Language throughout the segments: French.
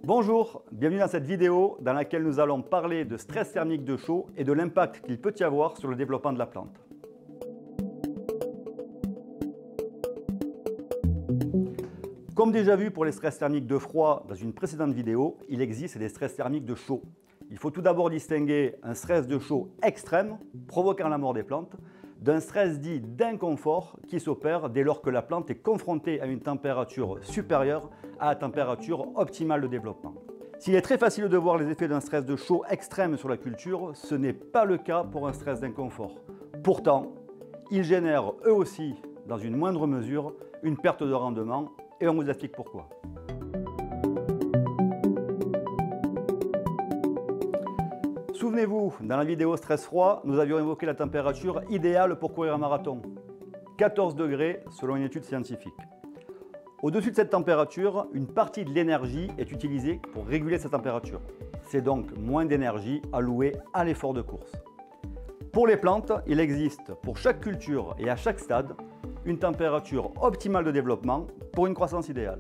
Bonjour, bienvenue dans cette vidéo dans laquelle nous allons parler de stress thermique de chaud et de l'impact qu'il peut y avoir sur le développement de la plante. Comme déjà vu pour les stress thermiques de froid dans une précédente vidéo, il existe des stress thermiques de chaud. Il faut tout d'abord distinguer un stress de chaud extrême, provoquant la mort des plantes, d'un stress dit d'inconfort qui s'opère dès lors que la plante est confrontée à une température supérieure à la température optimale de développement. S'il est très facile de voir les effets d'un stress de chaud extrême sur la culture, ce n'est pas le cas pour un stress d'inconfort. Pourtant, ils génèrent eux aussi, dans une moindre mesure, une perte de rendement et on vous explique pourquoi. Souvenez-vous, dans la vidéo stress froid, nous avions évoqué la température idéale pour courir un marathon. 14 degrés selon une étude scientifique. Au-dessus de cette température, une partie de l'énergie est utilisée pour réguler cette température. C'est donc moins d'énergie allouée à l'effort de course. Pour les plantes, il existe pour chaque culture et à chaque stade une température optimale de développement pour une croissance idéale.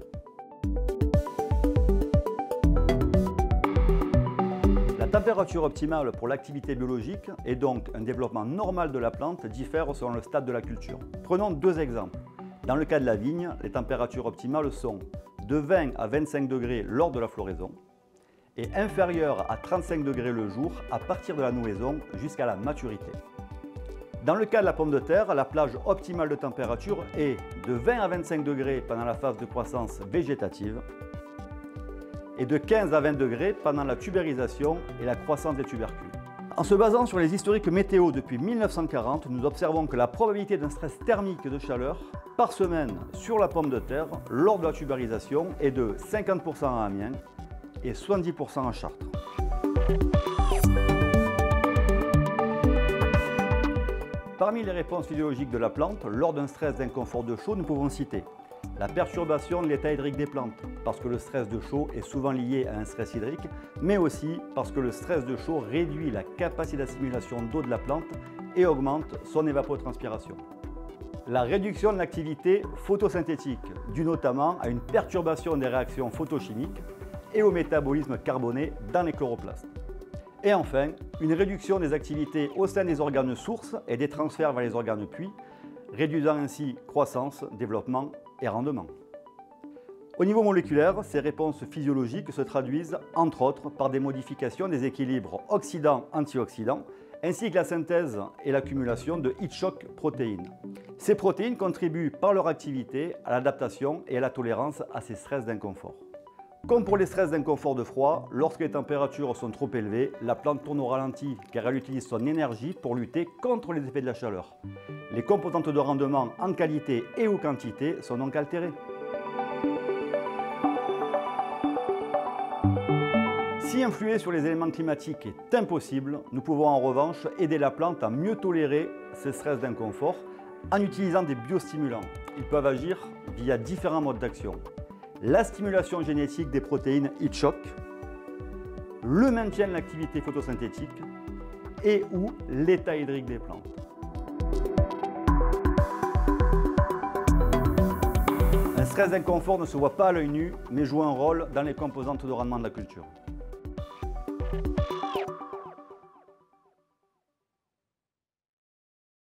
La température optimale pour l'activité biologique et donc un développement normal de la plante diffère selon le stade de la culture. Prenons deux exemples. Dans le cas de la vigne, les températures optimales sont de 20 à 25 degrés lors de la floraison et inférieures à 35 degrés le jour à partir de la nouaison jusqu'à la maturité. Dans le cas de la pomme de terre, la plage optimale de température est de 20 à 25 degrés pendant la phase de croissance végétative et de 15 à 20 degrés pendant la tubérisation et la croissance des tubercules. En se basant sur les historiques météo depuis 1940, nous observons que la probabilité d'un stress thermique de chaleur par semaine sur la pomme de terre lors de la tubérisation est de 50% à Amiens et 70% en Chartres. Parmi les réponses physiologiques de la plante, lors d'un stress d'inconfort de chaud, nous pouvons citer la perturbation de l'état hydrique des plantes, parce que le stress de chaud est souvent lié à un stress hydrique, mais aussi parce que le stress de chaud réduit la capacité d'assimilation d'eau de la plante et augmente son évapotranspiration. La réduction de l'activité photosynthétique, due notamment à une perturbation des réactions photochimiques et au métabolisme carboné dans les chloroplastes. Et enfin, une réduction des activités au sein des organes sources et des transferts vers les organes puits, réduisant ainsi croissance, développement et rendement. Au niveau moléculaire, ces réponses physiologiques se traduisent entre autres par des modifications des équilibres oxydant-antioxydant, ainsi que la synthèse et l'accumulation de heat shock protéines. Ces protéines contribuent par leur activité à l'adaptation et à la tolérance à ces stress d'inconfort. Comme pour les stress d'inconfort de froid, lorsque les températures sont trop élevées, la plante tourne au ralenti car elle utilise son énergie pour lutter contre les effets de la chaleur. Les composantes de rendement en qualité et ou quantité sont donc altérées. Si influer sur les éléments climatiques est impossible, nous pouvons en revanche aider la plante à mieux tolérer ces stress d'inconfort en utilisant des biostimulants. Ils peuvent agir via différents modes d'action. La stimulation génétique des protéines heat shock, le maintien de l'activité photosynthétique et ou l'état hydrique des plantes. Un stress d'inconfort ne se voit pas à l'œil nu, mais joue un rôle dans les composantes de rendement de la culture.